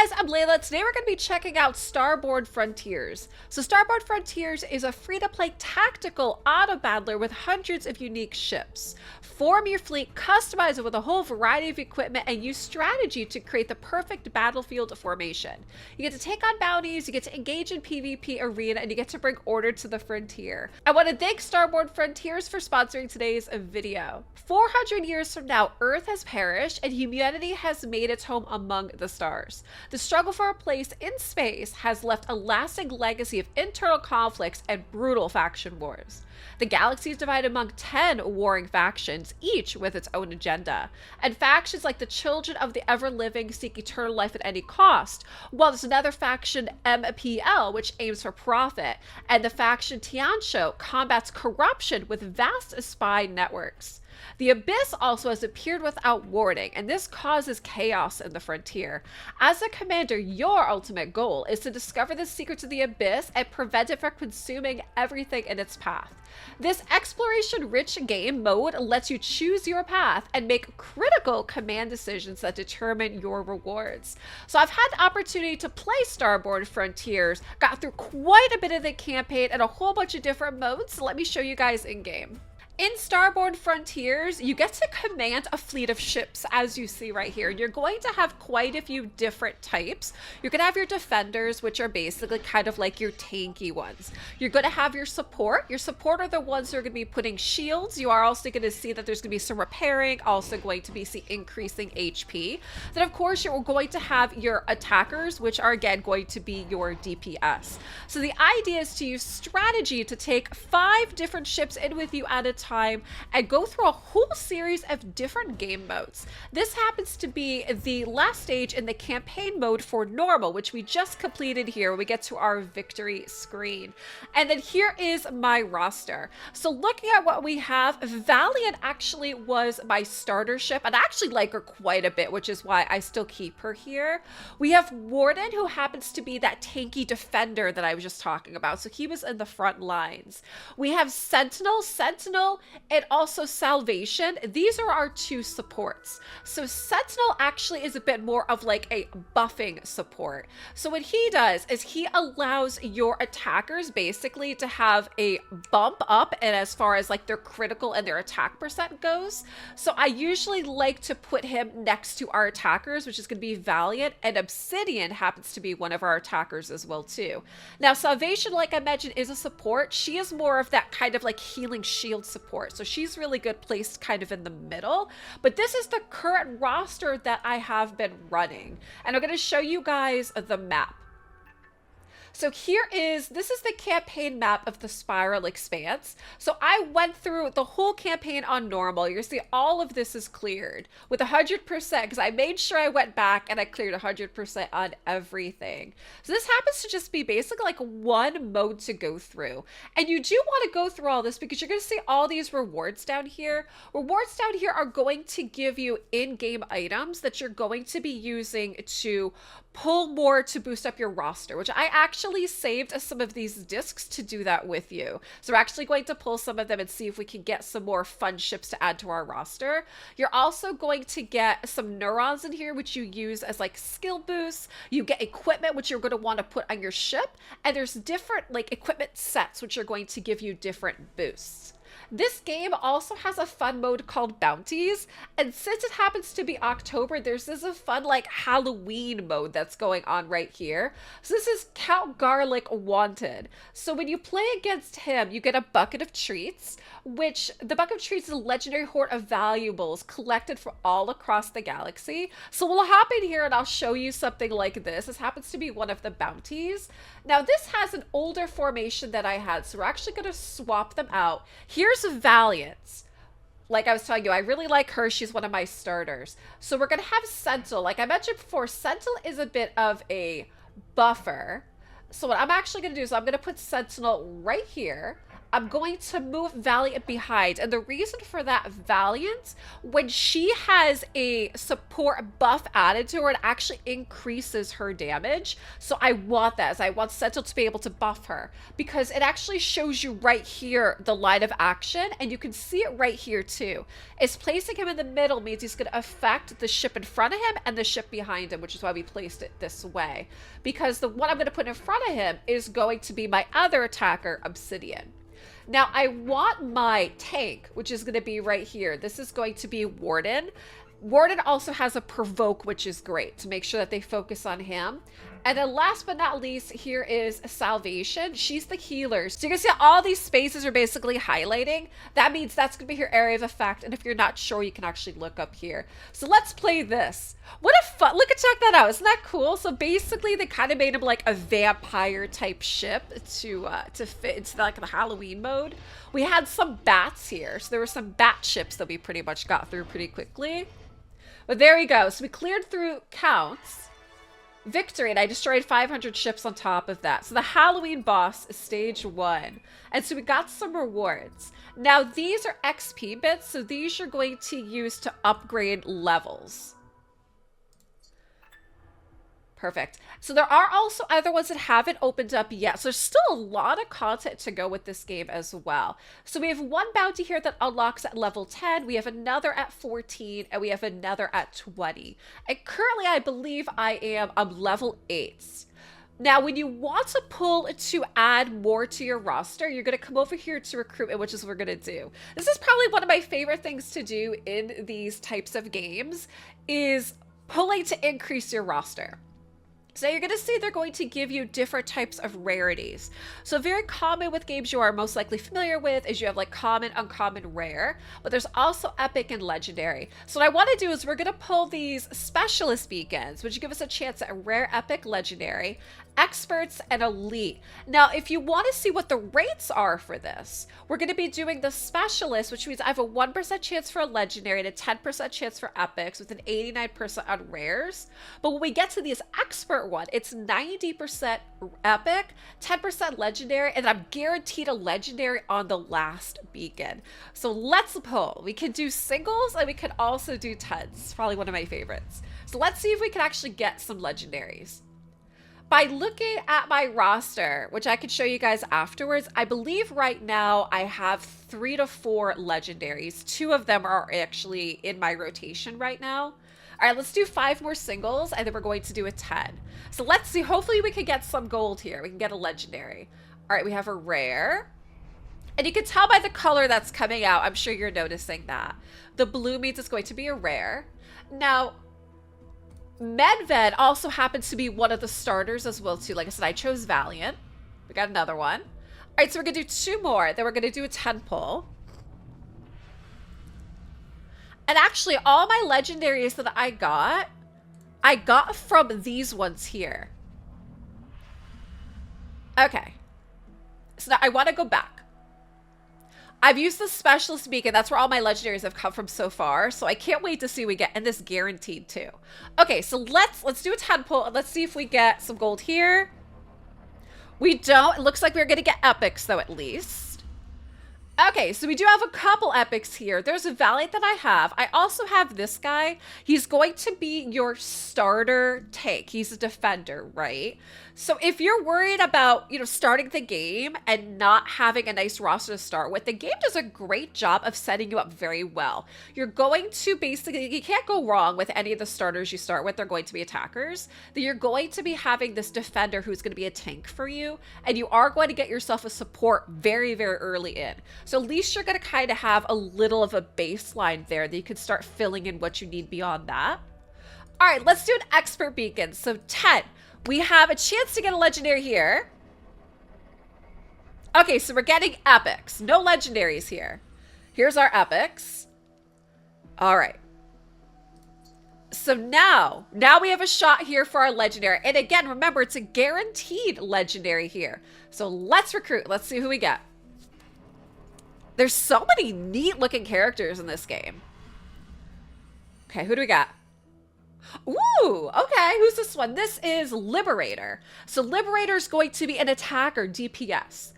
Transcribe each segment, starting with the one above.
guys, I'm Layla. Today we're going to be checking out Starborne Frontiers. So Starborne Frontiers is a free-to-play tactical auto-battler with hundreds of unique ships. Form your fleet, customize it with a whole variety of equipment, and use strategy to create the perfect battlefield formation. You get to take on bounties, you get to engage in PvP arena, and you get to bring order to the frontier. I want to thank Starborne Frontiers for sponsoring today's video. 400 years from now, Earth has perished and humanity has made its home among the stars. The struggle for a place in space has left a lasting legacy of internal conflicts and brutal faction wars. The galaxy is divided among 10 warring factions, each with its own agenda. And factions like the Children of the Ever-Living seek eternal life at any cost, while there's another faction, MPL, which aims for profit, and the faction Tiancho combats corruption with vast spy networks. The Abyss also has appeared without warning, and this causes chaos in the frontier. As a commander, your ultimate goal is to discover the secrets of the Abyss and prevent it from consuming everything in its path. This exploration-rich game mode lets you choose your path and make critical command decisions that determine your rewards. So I've had the opportunity to play Starborne Frontiers, got through quite a bit of the campaign and a whole bunch of different modes, so let me show you guys in-game. In Starborne Frontiers, you get to command a fleet of ships, as you see right here. You're going to have quite a few different types. You're going to have your defenders, which are basically kind of like your tanky ones. You're going to have your support. Your support are the ones who are going to be putting shields. You are also going to see that there's going to be some repairing, also going to be increasing HP. Then, of course, you're going to have your attackers, which are, again, going to be your DPS. So the idea is to use strategy to take 5 different ships in with you at a time and go through a whole series of different game modes. This happens to be the last stage in the campaign mode for normal, which we just completed here when we get to our victory screen. And then here is my roster. So looking at what we have, Valiant actually was my starter ship, and I actually like her quite a bit, which is why I still keep her here. We have Warden, who happens to be that tanky defender that I was just talking about, so he was in the front lines. We have Sentinel, and also Salvation. These are our 2 supports. So Sentinel actually is a bit more of like a buffing support. So what he does is he allows your attackers basically to have a bump up and as far as like their critical and their attack percent goes. So I usually like to put him next to our attackers, which is going to be Valiant, and Obsidian happens to be one of our attackers as well too. Now Salvation, like I mentioned, is a support. She is more of that kind of like healing shield support. So she's really good placed kind of in the middle. But this is the current roster that I have been running. And I'm going to show you guys the map. So this is the campaign map of the Spiral Expanse. So I went through the whole campaign on normal. You'll see all of this is cleared with 100% because I made sure I went back and I cleared 100% on everything. So this happens to just be basically like one mode to go through. And you do want to go through all this because you're going to see all these rewards down here. Rewards down here are going to give you in-game items that you're going to be using to pull more to boost up your roster, which I actually saved some of these discs to do that with you. So we're actually going to pull some of them and see if we can get some more fun ships to add to our roster. You're also going to get some neurons in here, which you use as like skill boosts. You get equipment, which you're going to want to put on your ship. And there's different like equipment sets, which are going to give you different boosts. This game also has a fun mode called Bounties, and since it happens to be October, there's this fun like Halloween mode that's going on right here. So this is Count Garlic Wanted. So when you play against him, you get a bucket of treats, which the bucket of treats is a legendary hoard of valuables collected from all across the galaxy. So we'll hop in here and I'll show you something like this. This happens to be one of the bounties. Now this has an older formation that I had, so we're actually going to swap them out. Here's Valiant. Like I was telling you, I really like her. She's one of my starters. So we're going to have Sentinel. Like I mentioned before, Sentinel is a bit of a buffer. So what I'm actually going to do is I'm going to put Sentinel right here. I'm going to move Valiant behind. And the reason for that, Valiant, when she has a support buff added to her, it actually increases her damage. So I want that. I want Sentinel to be able to buff her because it actually shows you right here the line of action, and you can see it right here too. It's placing him in the middle means he's going to affect the ship in front of him and the ship behind him, which is why we placed it this way. Because the one I'm going to put in front of him is going to be my other attacker, Obsidian. Now, I want my tank, which is going to be right here. This is going to be Warden. Warden also has a provoke, which is great to make sure that they focus on him. And then last but not least, here is Salvation. She's the healer. So you can see all these spaces are basically highlighting. That means that's going to be her area of effect. And if you're not sure, you can actually look up here. So let's play this. What a fun, look at, check that out. Isn't that cool? So basically they kind of made him like a vampire type ship to fit into like the Halloween mode. We had some bats here. So there were some bat ships that we pretty much got through pretty quickly. But there we go. So we cleared through counts. Victory, and I destroyed 500 ships on top of that. So the Halloween boss is stage 1. And so we got some rewards. Now these are XP bits, so these you're going to use to upgrade levels. Perfect. So there are also other ones that haven't opened up yet. So there's still a lot of content to go with this game as well. So we have one bounty here that unlocks at level 10. We have another at 14, and we have another at 20. And currently, I believe I am level 8. Now, when you want to pull to add more to your roster, you're going to come over here to recruitment, which is what we're going to do. This is probably one of my favorite things to do in these types of games, is pulling to increase your roster. So you're going to see they're going to give you different types of rarities. So very common with games you are most likely familiar with is you have like common, uncommon, rare, but there's also epic and legendary. So what I want to do is we're going to pull these specialist beacons, which give us a chance at rare, epic, legendary, experts, and elite. Now, if you want to see what the rates are for this, we're going to be doing the specialist, which means I have a 1% chance for a legendary and a 10% chance for epics with an 89% on rares. But when we get to this expert one, it's 90% epic, 10% legendary, and I'm guaranteed a legendary on the last beacon. So let's pull. We can do singles and we can also do tens. It's probably one of my favorites. So let's see if we can actually get some legendaries. By looking at my roster, which I could show you guys afterwards, I believe right now I have 3 to 4 legendaries. 2 of them are actually in my rotation right now. All right, let's do 5 more singles, and then we're going to do a 10. So let's see. Hopefully we can get some gold here. We can get a legendary. All right, we have a rare. And you can tell by the color that's coming out. I'm sure you're noticing that. The blue means it's going to be a rare. Now, Medved also happens to be one of the starters as well too. Like I said, I chose Valiant. We got another one. All right, so we're gonna do 2 more. Then we're gonna do a 10 pull. And actually, all my legendaries that I got from these ones here. Okay. So now I want to go back. I've used the specialist beacon. That's where all my legendaries have come from so far. So I can't wait to see what we get. And this guaranteed too. Okay, so let's do a 10 pull. And let's see if we get some gold here. We don't. It looks like we're going to get epics though, at least. Okay, so we do have a couple epics here. There's a Valiant that I have. I also have this guy. He's going to be your starter tank. He's a defender, right? So if you're worried about, starting the game and not having a nice roster to start with, the game does a great job of setting you up very well. You're going to basically, you can't go wrong with any of the starters you start with. They're going to be attackers. Then you're going to be having this defender who's going to be a tank for you. And you are going to get yourself a support very, very early in. So at least you're going to kind of have a little of a baseline there that you can start filling in what you need beyond that. All right, let's do an expert beacon. So 10. We have a chance to get a legendary here. Okay, so we're getting epics. No legendaries here. Here's our epics. All right. So now we have a shot here for our legendary. And again, remember, it's a guaranteed legendary here. So let's recruit. Let's see who we get. There's so many neat looking characters in this game. Okay, who do we got? Ooh, okay, who's this one? This is Liberator. So Liberator is going to be an attacker, DPS.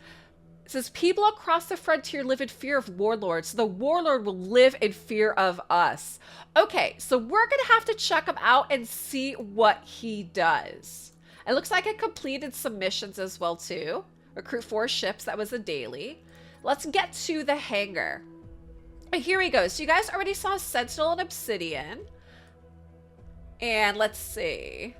It says people across the frontier live in fear of warlords, so the warlord will live in fear of us. Okay, so we're gonna have to check him out and see what he does. It looks like it completed some missions as well too. Recruit 4 ships, that was a daily. Let's get to the hangar. Here we go. So you guys already saw Sentinel and Obsidian. And let's see.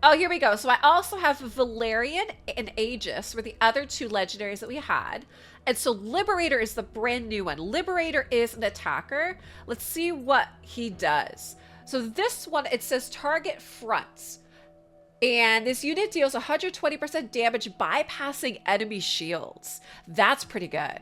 Oh, here we go. So I also have Valerian and Aegis were the other 2 legendaries that we had. And so Liberator is the brand new one. Liberator is an attacker. Let's see what he does. So this one, it says target front. And this unit deals 120% damage bypassing enemy shields. That's pretty good.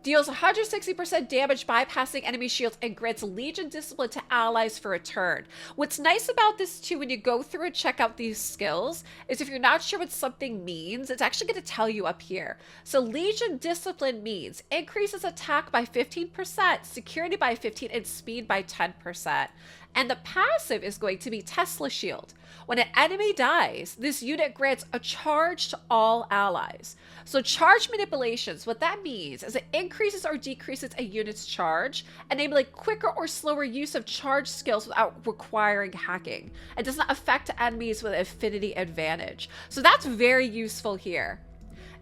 Deals 160% damage bypassing enemy shields and grants Legion Discipline to allies for a turn. What's nice about this too, when you go through and check out these skills, is if you're not sure what something means, it's actually going to tell you up here. So Legion Discipline means increases attack by 15%, security by 15%, and speed by 10%. And the passive is going to be Tesla Shield. When an enemy dies, this unit grants a charge to all allies. So charge manipulations, what that means is it increases or decreases a unit's charge, enabling quicker or slower use of charge skills without requiring hacking. It does not affect enemies with affinity advantage. So that's very useful here.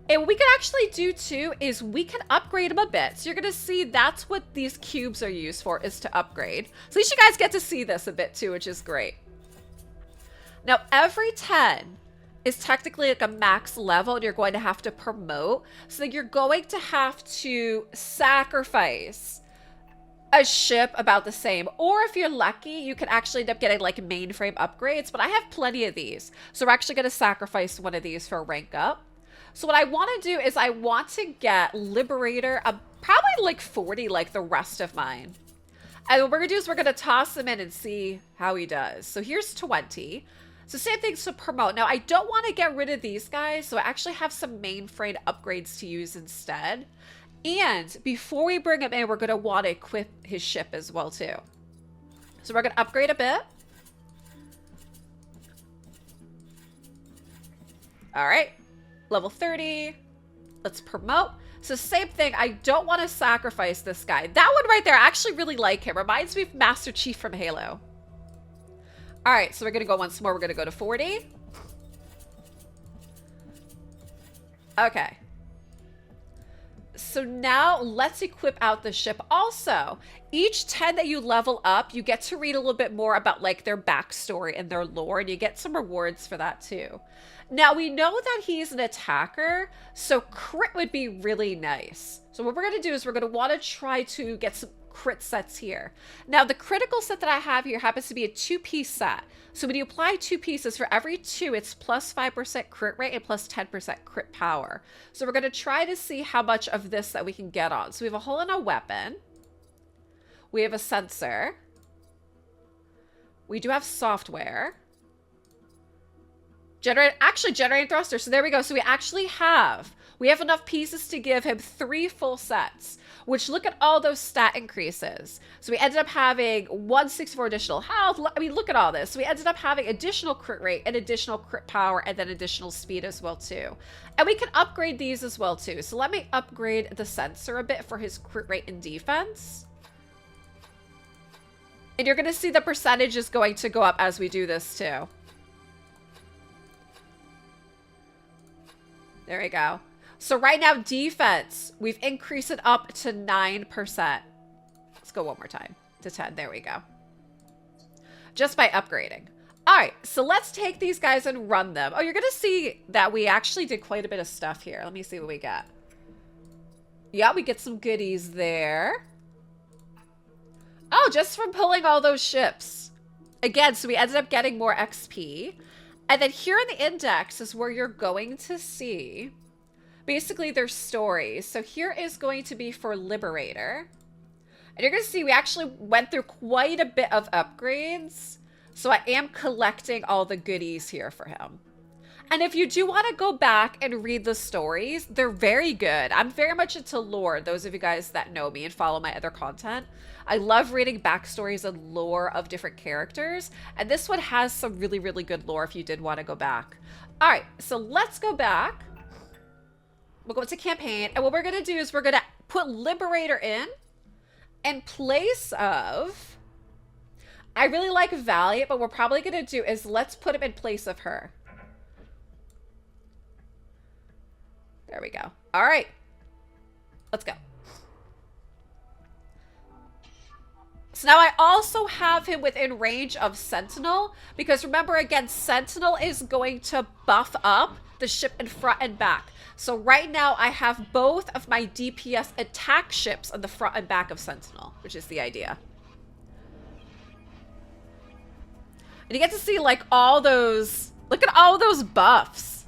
And what we can actually do too is we can upgrade them a bit. So you're going to see that's what these cubes are used for, is to upgrade. So at least you guys get to see this a bit too, which is great. Now every 10 is technically like a max level and you're going to have to promote. So you're going to have to sacrifice a ship about the same. Or if you're lucky, you can actually end up getting like mainframe upgrades. But I have plenty of these. So we're actually going to sacrifice one of these for a rank up. So what I want to do is I want to get Liberator, probably like 40 like the rest of mine. And what we're going to do is we're going to toss him in and see how he does. So here's 20. So same thing to promote. Now I don't want to get rid of these guys, so I actually have some mainframe upgrades to use instead. And before we bring him in, we're going to want to equip his ship as well too. So we're going to upgrade a bit. All right. Level 30. Let's promote. So same thing. I don't want to sacrifice this guy. That one right there, I actually really like him. Reminds me of Master Chief from Halo. All right, so we're going to go once more. We're going to go to 40. Okay. So now let's equip out the ship. Also, each 10 that you level up, you get to read a little bit more about like their backstory and their lore, and you get some rewards for that too. Now we know that he's an attacker, so crit would be really nice. So what we're going to do is we're going to want to try to get some crit sets here. Now the critical set that I have here happens to be a 2-piece set. So when you apply 2 pieces, for every 2, it's plus 5% crit rate and plus 10% crit power. So we're going to try to see how much of this that we can get on. So we have a hole in a weapon. We have a sensor. We do have software. Generating thruster. So there we go. So we have enough pieces to give him 3 full sets, which look at all those stat increases. So we ended up having 164 additional health. I mean, look at all this. So we ended up having additional crit rate and additional crit power and then additional speed as well too. And we can upgrade these as well too. So let me upgrade the sensor a bit for his crit rate and defense. And you're going to see the percentage is going to go up as we do this too. There we go. So right now, defense, we've increased it up to 9%. Let's go one more time to 10. There we go. Just by upgrading. All right, so let's take these guys and run them. Oh, you're going to see that we actually did quite a bit of stuff here. Let me see what we got. Yeah, we get some goodies there. Oh, just from pulling all those ships. Again, so we ended up getting more XP. And then here in the index is where you're going to see basically their stories. So here is going to be for Liberator. And you're going to see we actually went through quite a bit of upgrades. So I am collecting all the goodies here for him. And if you do want to go back and read the stories, they're very good. I'm very much into lore, those of you guys that know me and follow my other content. I love reading backstories and lore of different characters. And this one has some really, really good lore if you did want to go back. All right, so let's go back. We'll go into campaign. And what we're going to do is we're going to put Liberator in place of... I really like Valiant, but what we're probably going to do is let's put him in place of her. There we go. All right. Let's go. So now I also have him within range of Sentinel, because remember again, Sentinel is going to buff up the ship in front and back. So right now I have both of my DPS attack ships on the front and back of Sentinel, which is the idea. And you get to see like all those, look at all those buffs.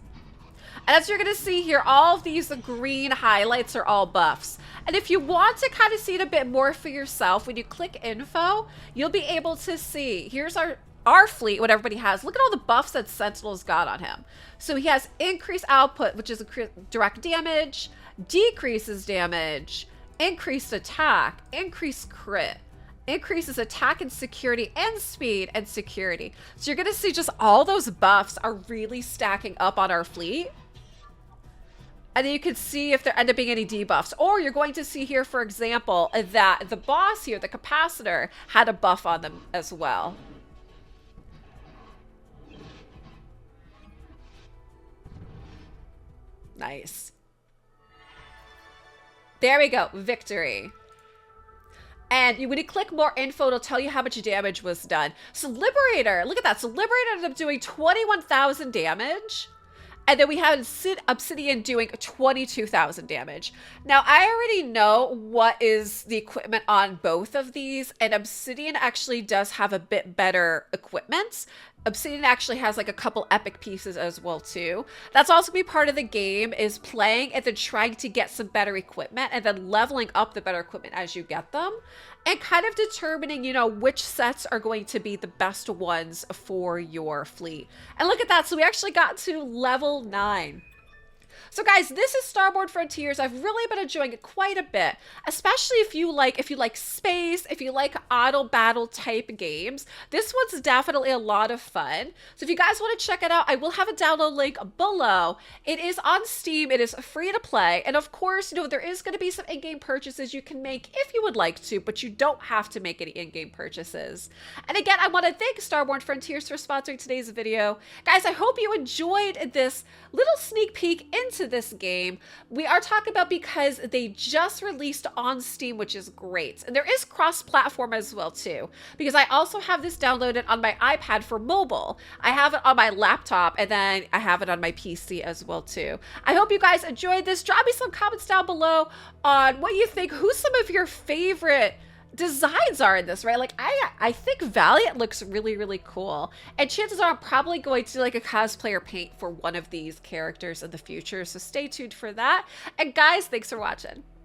And as you're going to see here, all of these green highlights are all buffs. And if you want to kind of see it a bit more for yourself, when you click info, you'll be able to see, here's our fleet, what everybody has. Look at all the buffs that Sentinel's got on him. So he has increased output, which is direct damage, decreases damage, increased attack, increased crit, increases attack and security and speed and security. So you're going to see just all those buffs are really stacking up on our fleet. And then you can see if there end up being any debuffs. Or you're going to see here, for example, that the boss here, the capacitor, had a buff on them as well. Nice. There we go. Victory. And when you click more info, it'll tell you how much damage was done. So Liberator, look at that. So Liberator ended up doing 21,000 damage. And then we have Obsidian doing 22,000 damage. Now, I already know what is the equipment on both of these, and Obsidian actually does have a bit better equipment. Obsidian actually has like a couple epic pieces as well too. That's also gonna be part of the game, is playing and then trying to get some better equipment and then leveling up the better equipment as you get them. And kind of determining, you know, which sets are going to be the best ones for your fleet. And look at that, so we actually got to level 9. So guys, this is Starborne Frontiers. I've really been enjoying it quite a bit, especially if you like space, if you like auto battle type games. This one's definitely a lot of fun. So if you guys want to check it out, I will have a download link below. It is on Steam. It is free to play. And of course, you know, there is going to be some in-game purchases you can make if you would like to, but you don't have to make any in-game purchases. And again, I want to thank Starborne Frontiers for sponsoring today's video. Guys, I hope you enjoyed this little sneak peek into this game. We are talking about because they just released on Steam, which is great. And there is cross-platform as well too, because I also have this downloaded on my iPad for mobile. I have it on my laptop, and then I have it on my PC as well too. I hope you guys enjoyed this. Drop me some comments down below on what you think, who some of your favorite designs are in this, right? Like I think Valiant looks really, really cool, and chances are I'm probably going to do like a cosplayer paint for one of these characters in the future, so stay tuned for that. And guys, thanks for watching.